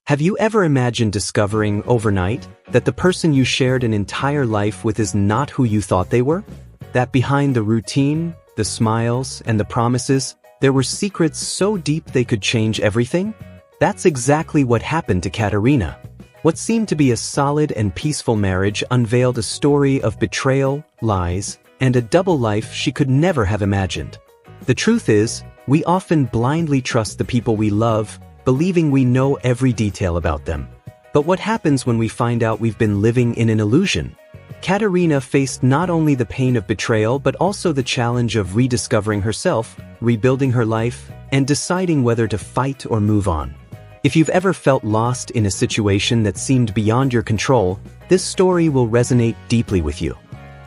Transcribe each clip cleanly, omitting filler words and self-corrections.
Have you ever imagined discovering overnight that the person you shared an entire life with is not who you thought they were? That behind the routine, the smiles, and the promises, there were secrets so deep they could change everything? That's exactly what happened to Catarina. What seemed to be a solid and peaceful marriage unveiled a story of betrayal, lies, and a double life she could never have imagined. The truth is, we often blindly trust the people we love, believing we know every detail about them. But what happens when we find out we've been living in an illusion? Catarina faced not only the pain of betrayal but also the challenge of rediscovering herself, rebuilding her life, and deciding whether to fight or move on. If you've ever felt lost in a situation that seemed beyond your control, this story will resonate deeply with you.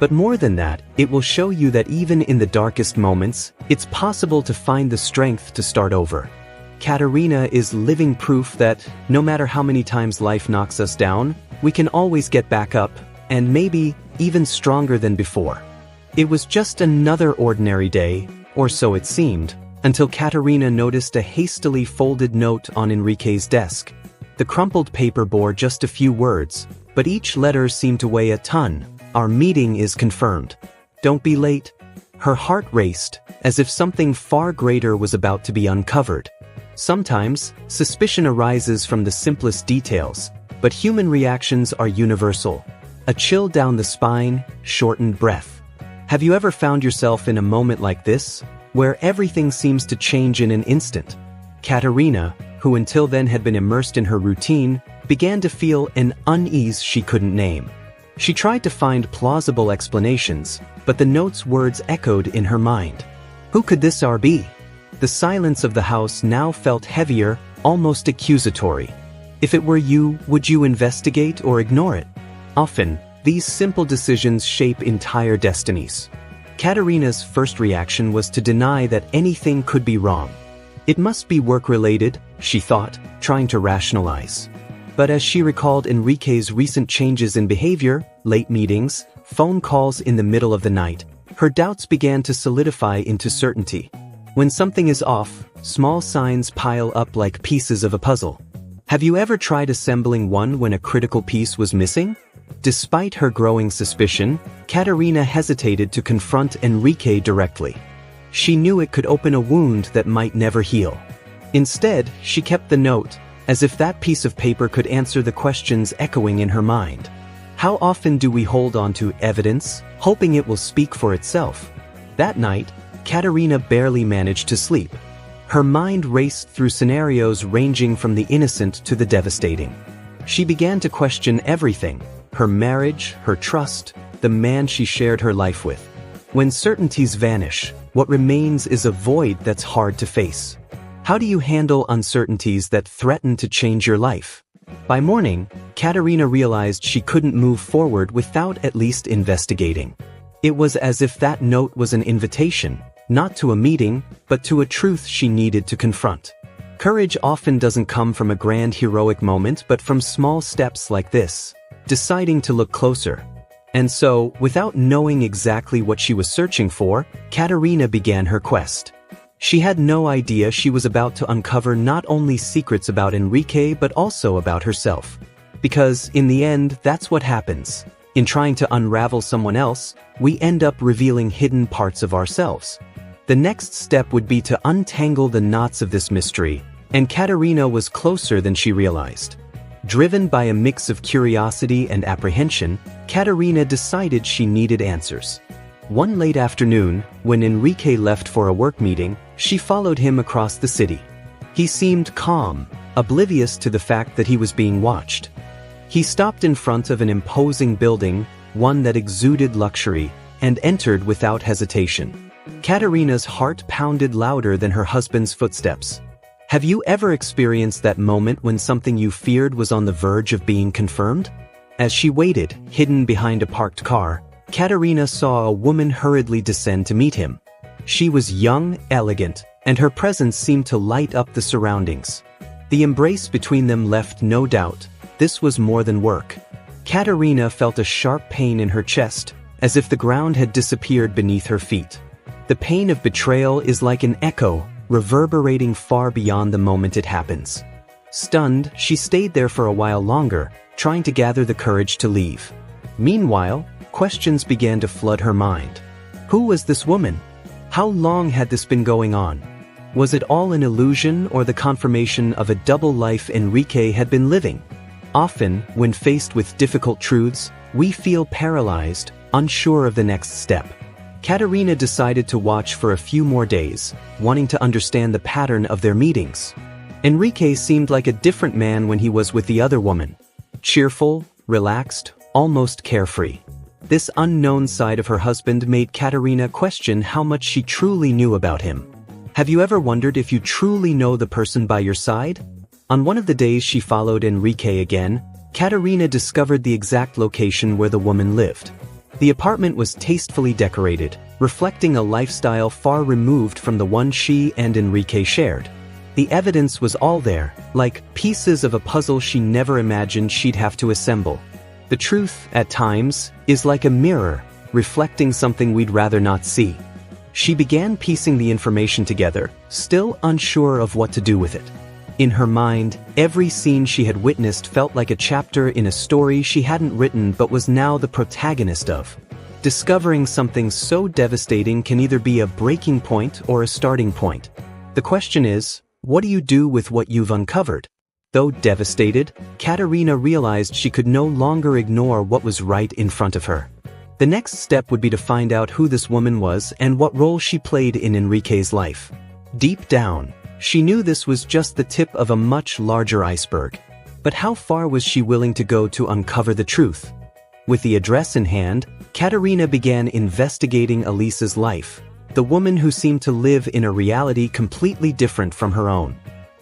But more than that, it will show you that even in the darkest moments, it's possible to find the strength to start over. Catarina is living proof that, no matter how many times life knocks us down, we can always get back up, and maybe even stronger than before. It was just another ordinary day, or so it seemed, until Catarina noticed a hastily folded note on Henrique's desk. The crumpled paper bore just a few words, but each letter seemed to weigh a ton. "Our meeting is confirmed. Don't be late." Her heart raced, as if something far greater was about to be uncovered. Sometimes, suspicion arises from the simplest details, but human reactions are universal. A chill down the spine, shortened breath. Have you ever found yourself in a moment like this, where everything seems to change in an instant? Catarina, who until then had been immersed in her routine, began to feel an unease she couldn't name. She tried to find plausible explanations, but the note's words echoed in her mind. Who could this be? The silence of the house now felt heavier, almost accusatory. If it were you, would you investigate or ignore it? Often, these simple decisions shape entire destinies. Catarina's first reaction was to deny that anything could be wrong. It must be work-related, she thought, trying to rationalize. But as she recalled Henrique's recent changes in behavior, late meetings, phone calls in the middle of the night, her doubts began to solidify into certainty. When something is off, small signs pile up like pieces of a puzzle. Have you ever tried assembling one when a critical piece was missing? Despite her growing suspicion, Catarina hesitated to confront Henrique directly. She knew it could open a wound that might never heal. Instead, she kept the note, as if that piece of paper could answer the questions echoing in her mind. How often do we hold on to evidence, hoping it will speak for itself? That night, Catarina barely managed to sleep. Her mind raced through scenarios ranging from the innocent to the devastating. She began to question everything: her marriage, her trust, the man she shared her life with. When certainties vanish, what remains is a void that's hard to face. How do you handle uncertainties that threaten to change your life? By morning, Catarina realized she couldn't move forward without at least investigating. It was as if that note was an invitation, not to a meeting, but to a truth she needed to confront. Courage often doesn't come from a grand heroic moment but from small steps like this, deciding to look closer. And so, without knowing exactly what she was searching for, Catarina began her quest. She had no idea she was about to uncover not only secrets about Henrique but also about herself. Because, in the end, that's what happens. In trying to unravel someone else, we end up revealing hidden parts of ourselves. The next step would be to untangle the knots of this mystery, and Catarina was closer than she realized. Driven by a mix of curiosity and apprehension, Catarina decided she needed answers. One late afternoon, when Henrique left for a work meeting, she followed him across the city. He seemed calm, oblivious to the fact that he was being watched. He stopped in front of an imposing building, one that exuded luxury, and entered without hesitation. Catarina's heart pounded louder than her husband's footsteps. Have you ever experienced that moment when something you feared was on the verge of being confirmed? As she waited, hidden behind a parked car, Catarina saw a woman hurriedly descend to meet him. She was young, elegant, and her presence seemed to light up the surroundings. The embrace between them left no doubt. This was more than work. Catarina felt a sharp pain in her chest, as if the ground had disappeared beneath her feet. The pain of betrayal is like an echo, reverberating far beyond the moment it happens. Stunned, she stayed there for a while longer, trying to gather the courage to leave. Meanwhile, questions began to flood her mind. Who was this woman? How long had this been going on? Was it all an illusion or the confirmation of a double life Henrique had been living? Often, when faced with difficult truths, we feel paralyzed, unsure of the next step. Catarina decided to watch for a few more days, wanting to understand the pattern of their meetings. Henrique seemed like a different man when he was with the other woman. Cheerful, relaxed, almost carefree. This unknown side of her husband made Catarina question how much she truly knew about him. Have you ever wondered if you truly know the person by your side? On one of the days she followed Henrique again, Catarina discovered the exact location where the woman lived. The apartment was tastefully decorated, reflecting a lifestyle far removed from the one she and Henrique shared. The evidence was all there, like pieces of a puzzle she never imagined she'd have to assemble. The truth, at times, is like a mirror, reflecting something we'd rather not see. She began piecing the information together, still unsure of what to do with it. In her mind, every scene she had witnessed felt like a chapter in a story she hadn't written but was now the protagonist of. Discovering something so devastating can either be a breaking point or a starting point. The question is, what do you do with what you've uncovered? Though devastated, Catarina realized she could no longer ignore what was right in front of her. The next step would be to find out who this woman was and what role she played in Henrique's life. Deep down, she knew this was just the tip of a much larger iceberg. But how far was she willing to go to uncover the truth? With the address in hand, Catarina began investigating Elisa's life, the woman who seemed to live in a reality completely different from her own.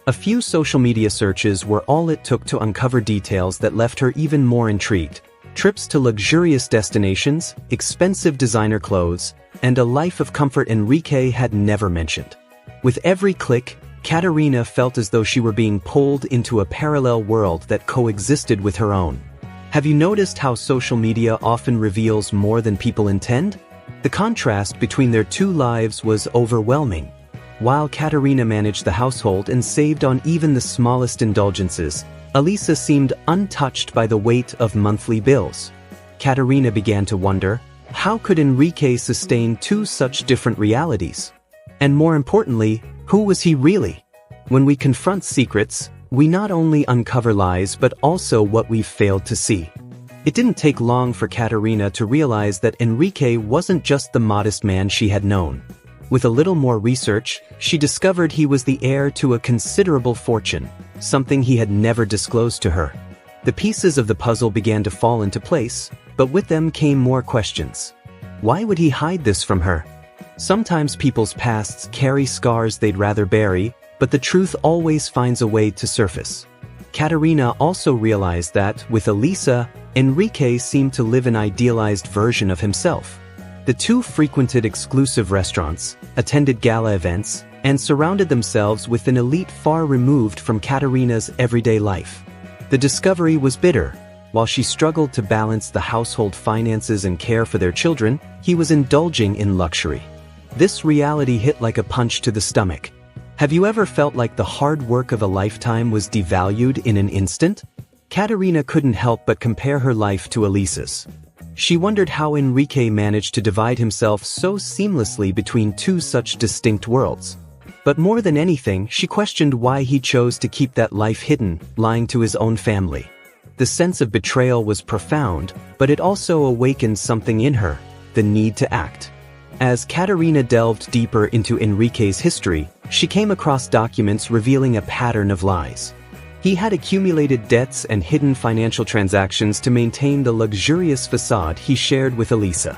A few social media searches were all it took to uncover details that left her even more intrigued. Trips to luxurious destinations, expensive designer clothes, and a life of comfort Henrique had never mentioned. With every click, Catarina felt as though she were being pulled into a parallel world that coexisted with her own. Have you noticed how social media often reveals more than people intend? The contrast between their two lives was overwhelming. While Catarina managed the household and saved on even the smallest indulgences, Elisa seemed untouched by the weight of monthly bills. Catarina began to wonder, how could Henrique sustain two such different realities? And more importantly, who was he really? When we confront secrets, we not only uncover lies but also what we've failed to see. It didn't take long for Catarina to realize that Henrique wasn't just the modest man she had known. With a little more research, she discovered he was the heir to a considerable fortune, something he had never disclosed to her. The pieces of the puzzle began to fall into place, but with them came more questions. Why would he hide this from her? Sometimes people's pasts carry scars they'd rather bury, but the truth always finds a way to surface. Catarina also realized that, with Elisa, Henrique seemed to live an idealized version of himself. The two frequented exclusive restaurants, attended gala events, and surrounded themselves with an elite far removed from Catarina's everyday life. The discovery was bitter. While she struggled to balance the household finances and care for their children, he was indulging in luxury. This reality hit like a punch to the stomach. Have you ever felt like the hard work of a lifetime was devalued in an instant? Catarina couldn't help but compare her life to Elisa's. She wondered how Henrique managed to divide himself so seamlessly between two such distinct worlds. But more than anything, she questioned why he chose to keep that life hidden, lying to his own family. The sense of betrayal was profound, but it also awakened something in her, the need to act. As Catarina delved deeper into Henrique's history, she came across documents revealing a pattern of lies. He had accumulated debts and hidden financial transactions to maintain the luxurious facade he shared with Elisa.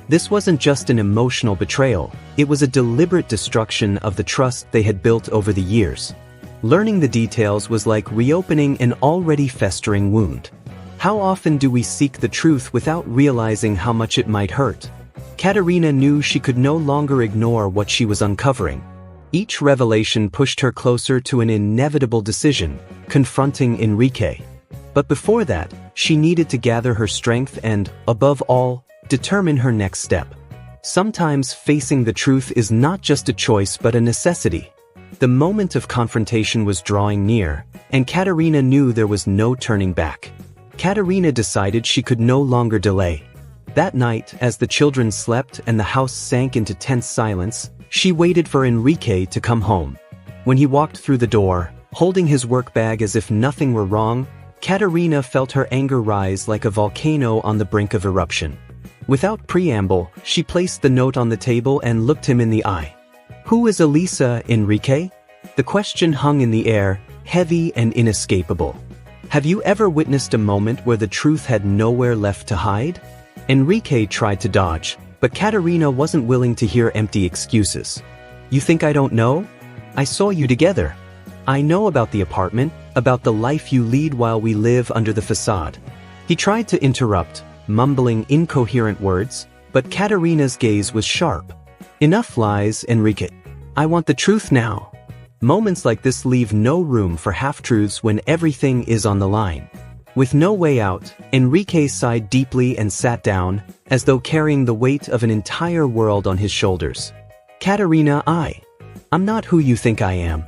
This wasn't just an emotional betrayal, it was a deliberate destruction of the trust they had built over the years. Learning the details was like reopening an already festering wound. How often do we seek the truth without realizing how much it might hurt? Catarina knew she could no longer ignore what she was uncovering. Each revelation pushed her closer to an inevitable decision, confronting Henrique. But before that, she needed to gather her strength and, above all, determine her next step. Sometimes facing the truth is not just a choice but a necessity. The moment of confrontation was drawing near, and Catarina knew there was no turning back. Catarina decided she could no longer delay. That night, as the children slept and the house sank into tense silence, she waited for Henrique to come home. When he walked through the door, holding his work bag as if nothing were wrong, Catarina felt her anger rise like a volcano on the brink of eruption. Without preamble, she placed the note on the table and looked him in the eye. "Who is Elisa, Henrique?" The question hung in the air, heavy and inescapable. Have you ever witnessed a moment where the truth had nowhere left to hide? Henrique tried to dodge, but Catarina wasn't willing to hear empty excuses. "You think I don't know? I saw you together. I know about the apartment, about the life you lead while we live under the facade." He tried to interrupt, mumbling incoherent words, but Catarina's gaze was sharp. "Enough lies, Henrique. I want the truth now." Moments like this leave no room for half-truths when everything is on the line. With no way out, Henrique sighed deeply and sat down, as though carrying the weight of an entire world on his shoulders. "Catarina, I'm not who you think I am.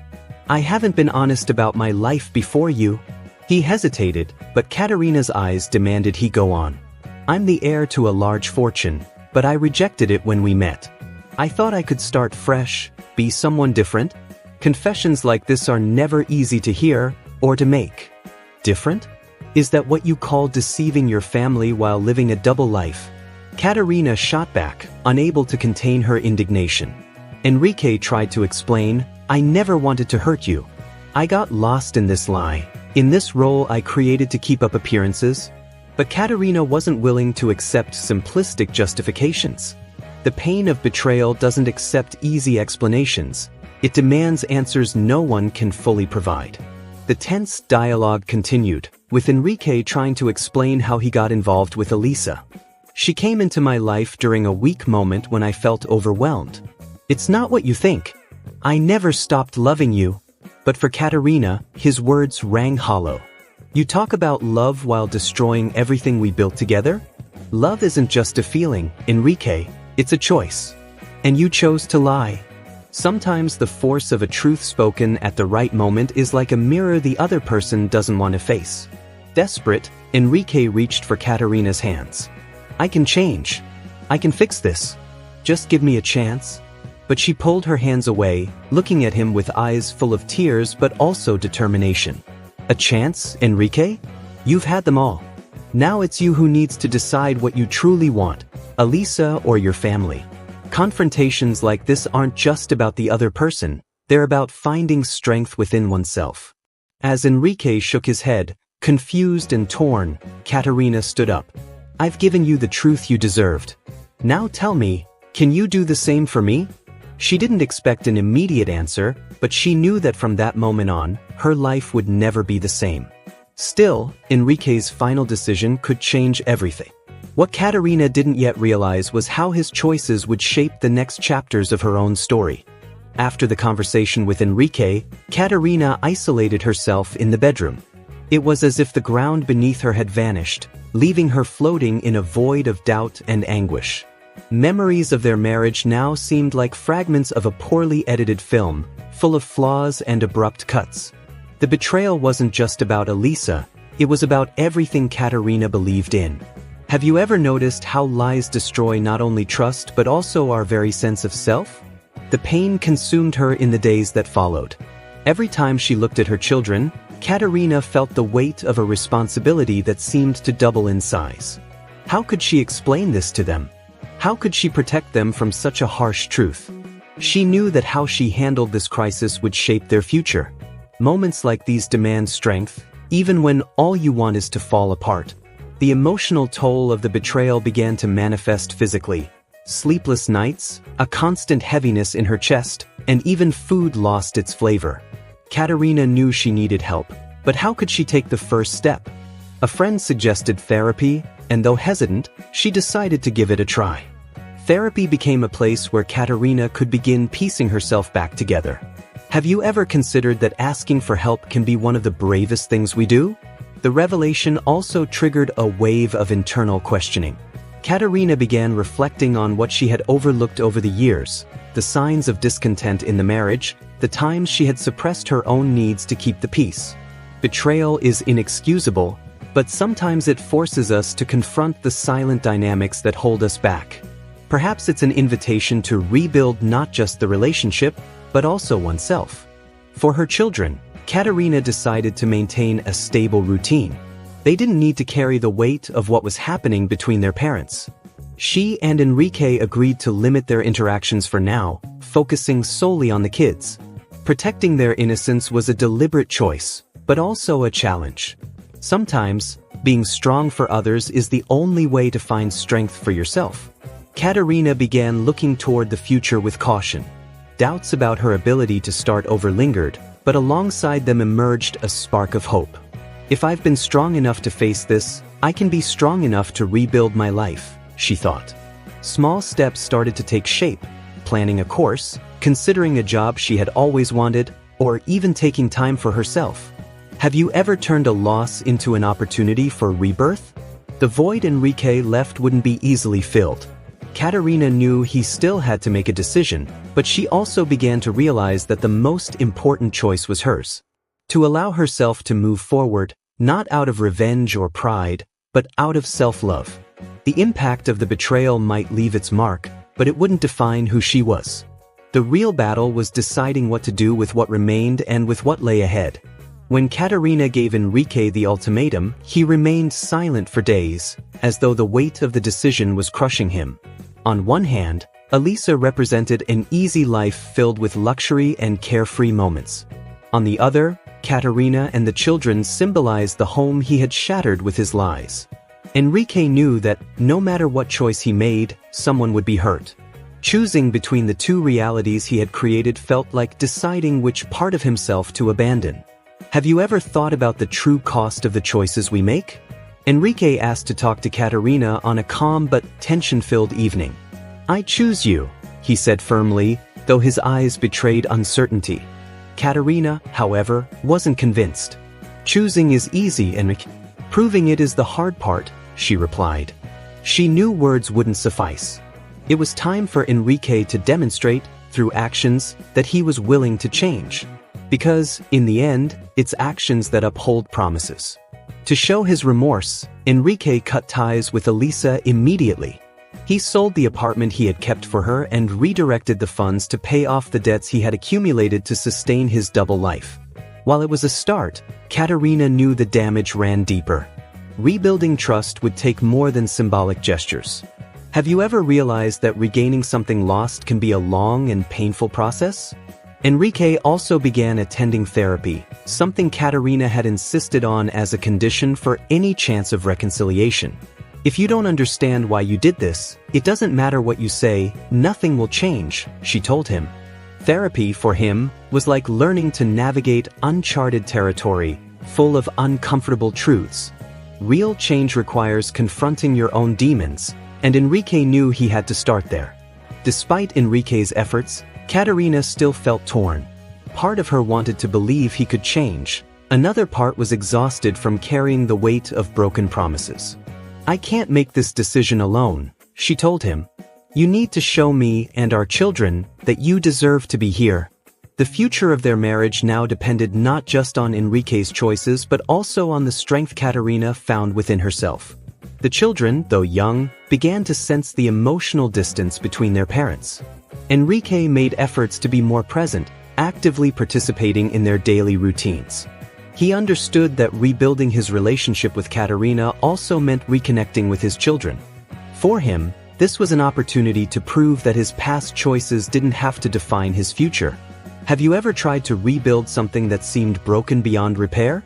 I haven't been honest about my life before you." He hesitated, but Catarina's eyes demanded he go on. "I'm the heir to a large fortune, but I rejected it when we met. I thought I could start fresh, be someone different." Confessions like this are never easy to hear, or to make. Different? Is that what you call deceiving your family while living a double life? Catarina shot back, unable to contain her indignation. Henrique tried to explain, "I never wanted to hurt you. I got lost in this lie, in this role I created to keep up appearances." But Catarina wasn't willing to accept simplistic justifications. The pain of betrayal doesn't accept easy explanations. It demands answers no one can fully provide. The tense dialogue continued, with Henrique trying to explain how he got involved with Elisa. "She came into my life during a weak moment when I felt overwhelmed. It's not what you think. I never stopped loving you." But for Catarina, his words rang hollow. "You talk about love while destroying everything we built together? Love isn't just a feeling, Henrique, it's a choice. And you chose to lie." Sometimes the force of a truth spoken at the right moment is like a mirror the other person doesn't want to face. Desperate, Henrique reached for Catarina's hands. "I can change. I can fix this. Just give me a chance." But she pulled her hands away, looking at him with eyes full of tears but also determination. "A chance, Henrique? You've had them all. Now it's you who needs to decide what you truly want, Elisa or your family." Confrontations like this aren't just about the other person, they're about finding strength within oneself. As Henrique shook his head, confused and torn, Catarina stood up. "I've given you the truth you deserved. Now tell me, can you do the same for me?" She didn't expect an immediate answer, but she knew that from that moment on, her life would never be the same. Still, Henrique's final decision could change everything. What Catarina didn't yet realize was how his choices would shape the next chapters of her own story. After the conversation with Henrique, Catarina isolated herself in the bedroom. It was as if the ground beneath her had vanished, leaving her floating in a void of doubt and anguish. Memories of their marriage now seemed like fragments of a poorly edited film, full of flaws and abrupt cuts. The betrayal wasn't just about Elisa, it was about everything Catarina believed in. Have you ever noticed how lies destroy not only trust but also our very sense of self? The pain consumed her in the days that followed. Every time she looked at her children, Catarina felt the weight of a responsibility that seemed to double in size. How could she explain this to them? How could she protect them from such a harsh truth? She knew that how she handled this crisis would shape their future. Moments like these demand strength, even when all you want is to fall apart. The emotional toll of the betrayal began to manifest physically. Sleepless nights, a constant heaviness in her chest, and even food lost its flavor. Catarina knew she needed help, but how could she take the first step? A friend suggested therapy, and though hesitant, she decided to give it a try. Therapy became a place where Catarina could begin piecing herself back together. Have you ever considered that asking for help can be one of the bravest things we do? The revelation also triggered a wave of internal questioning. Catarina began reflecting on what she had overlooked over the years. the signs of discontent in the marriage, the times she had suppressed her own needs to keep the peace. Betrayal is inexcusable, but sometimes it forces us to confront the silent dynamics that hold us back. Perhaps it's an invitation to rebuild not just the relationship, but also oneself. For her children, Catarina decided to maintain a stable routine. They didn't need to carry the weight of what was happening between their parents. She and Henrique agreed to limit their interactions for now, focusing solely on the kids. Protecting their innocence was a deliberate choice, but also a challenge. Sometimes, being strong for others is the only way to find strength for yourself. Catarina began looking toward the future with caution. Doubts about her ability to start over lingered, but alongside them emerged a spark of hope. If I've been strong enough to face this, I can be strong enough to rebuild my life, she thought. Small steps started to take shape, planning a course, considering a job she had always wanted, or even taking time for herself. Have you ever turned a loss into an opportunity for rebirth? The void Henrique left wouldn't be easily filled. Catarina knew he still had to make a decision, but she also began to realize that the most important choice was hers. To allow herself to move forward, not out of revenge or pride, but out of self-love. The impact of the betrayal might leave its mark, but it wouldn't define who she was. The real battle was deciding what to do with what remained and with what lay ahead. When Catarina gave Henrique the ultimatum, he remained silent for days, as though the weight of the decision was crushing him. On one hand, Elisa represented an easy life filled with luxury and carefree moments. On the other, Catarina and the children symbolized the home he had shattered with his lies. Henrique knew that, no matter what choice he made, someone would be hurt. Choosing between the two realities he had created felt like deciding which part of himself to abandon. Have you ever thought about the true cost of the choices we make? Henrique asked to talk to Catarina on a calm but tension-filled evening. I choose you, he said firmly, though his eyes betrayed uncertainty. Catarina, however, wasn't convinced. Choosing is easy, Henrique. Proving it is the hard part, she replied. She knew words wouldn't suffice. It was time for Henrique to demonstrate, through actions, that he was willing to change. Because, in the end, it's actions that uphold promises. To show his remorse, Henrique cut ties with Elisa immediately. He sold the apartment he had kept for her and redirected the funds to pay off the debts he had accumulated to sustain his double life. While it was a start, Catarina knew the damage ran deeper. Rebuilding trust would take more than symbolic gestures. Have you ever realized that regaining something lost can be a long and painful process? Henrique also began attending therapy, something Catarina had insisted on as a condition for any chance of reconciliation. If you don't understand why you did this, it doesn't matter what you say, nothing will change, she told him. Therapy, for him, was like learning to navigate uncharted territory, full of uncomfortable truths. Real change requires confronting your own demons, and Henrique knew he had to start there. Despite Henrique's efforts, Catarina still felt torn. Part of her wanted to believe he could change. Another part was exhausted from carrying the weight of broken promises. I can't make this decision alone, she told him. You need to show me and our children that you deserve to be here. The future of their marriage now depended not just on Henrique's choices but also on the strength Catarina found within herself. The children, though young, began to sense the emotional distance between their parents. Henrique made efforts to be more present, actively participating in their daily routines. He understood that rebuilding his relationship with Catarina also meant reconnecting with his children. For him, this was an opportunity to prove that his past choices didn't have to define his future. Have you ever tried to rebuild something that seemed broken beyond repair?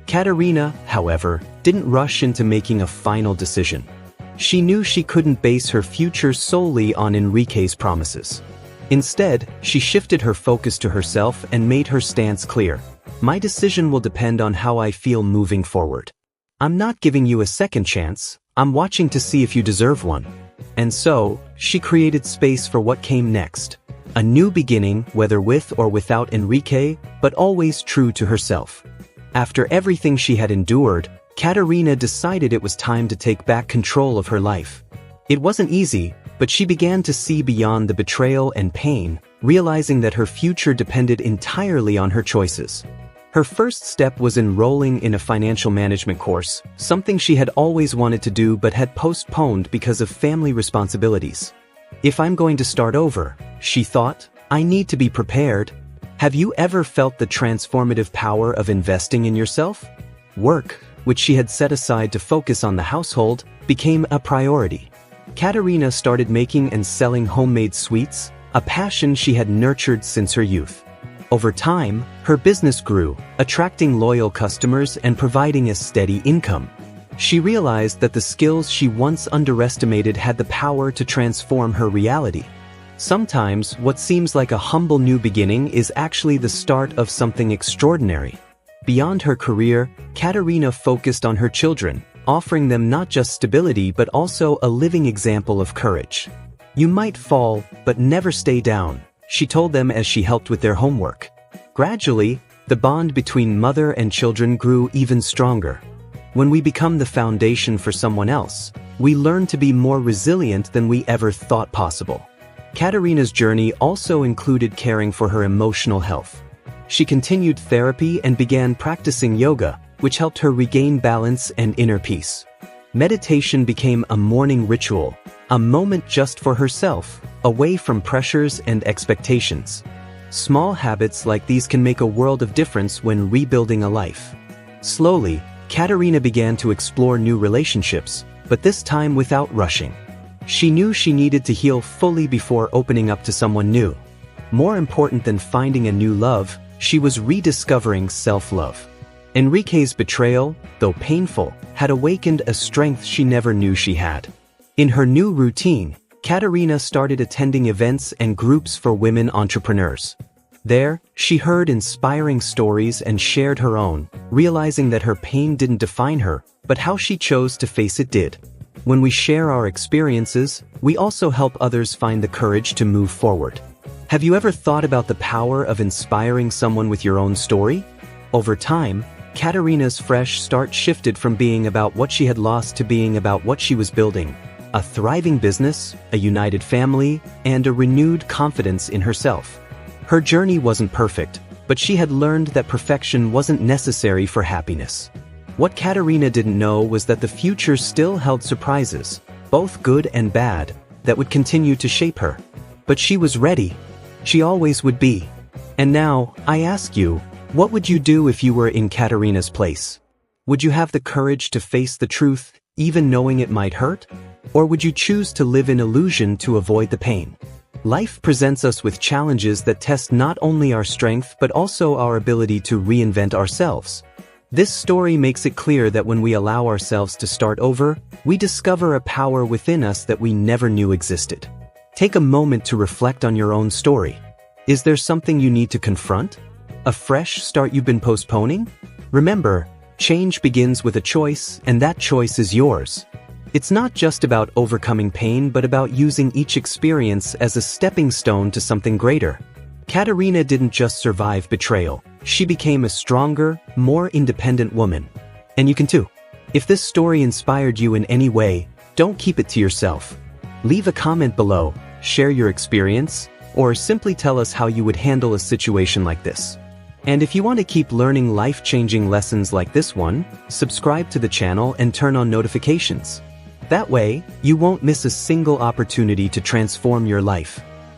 Catarina, however, didn't rush into making a final decision. She knew she couldn't base her future solely on Henrique's promises. Instead, she shifted her focus to herself and made her stance clear. My decision will depend on how I feel moving forward. I'm not giving you a second chance, I'm watching to see if you deserve one. And so, she created space for what came next. A new beginning, whether with or without Henrique, but always true to herself. After everything she had endured, Catarina decided it was time to take back control of her life. It wasn't easy, But she began to see beyond the betrayal and pain, realizing that her future depended entirely on her choices. Her first step was enrolling in a financial management course, something she had always wanted to do but had postponed because of family responsibilities. If I'm going to start over, she thought, I need to be prepared. Have you ever felt the transformative power of investing in yourself? Work, which she had set aside to focus on the household, became a priority. Catarina started making and selling homemade sweets, a passion she had nurtured since her youth. Over time, her business grew, attracting loyal customers and providing a steady income. She realized that the skills she once underestimated had the power to transform her reality. Sometimes, what seems like a humble new beginning is actually the start of something extraordinary. Beyond her career, Catarina focused on her children, offering them not just stability but also a living example of courage. You might fall, but never stay down, she told them as she helped with their homework. Gradually, the bond between mother and children grew even stronger. When we become the foundation for someone else, we learn to be more resilient than we ever thought possible. Catarina's journey also included caring for her emotional health. She continued therapy and began practicing yoga, which helped her regain balance and inner peace. Meditation became a morning ritual, a moment just for herself, away from pressures and expectations. Small habits like these can make a world of difference when rebuilding a life. Slowly, Catarina began to explore new relationships, but this time without rushing. She knew she needed to heal fully before opening up to someone new. More important than finding a new love, she was rediscovering self-love. Henrique's betrayal, though painful, had awakened a strength she never knew she had. In her new routine, Catarina started attending events and groups for women entrepreneurs. There, she heard inspiring stories and shared her own, realizing that her pain didn't define her, but how she chose to face it did. When we share our experiences, we also help others find the courage to move forward. Have you ever thought about the power of inspiring someone with your own story? Over time, Catarina's fresh start shifted from being about what she had lost to being about what she was building. A thriving business, a united family, and a renewed confidence in herself. Her journey wasn't perfect, but she had learned that perfection wasn't necessary for happiness. What Catarina didn't know was that the future still held surprises, both good and bad, that would continue to shape her. But she was ready. She always would be. And now, I ask you, what would you do if you were in Catarina's place? Would you have the courage to face the truth, even knowing it might hurt? Or would you choose to live in illusion to avoid the pain? Life presents us with challenges that test not only our strength but also our ability to reinvent ourselves. This story makes it clear that when we allow ourselves to start over, we discover a power within us that we never knew existed. Take a moment to reflect on your own story. Is there something you need to confront? A fresh start you've been postponing? Remember, change begins with a choice, and that choice is yours. It's not just about overcoming pain but about using each experience as a stepping stone to something greater. Catarina didn't just survive betrayal. She became a stronger, more independent woman. And you can too. If this story inspired you in any way, don't keep it to yourself. Leave a comment below, share your experience, or simply tell us how you would handle a situation like this. And if you want to keep learning life-changing lessons like this one, subscribe to the channel and turn on notifications. That way, you won't miss a single opportunity to transform your life.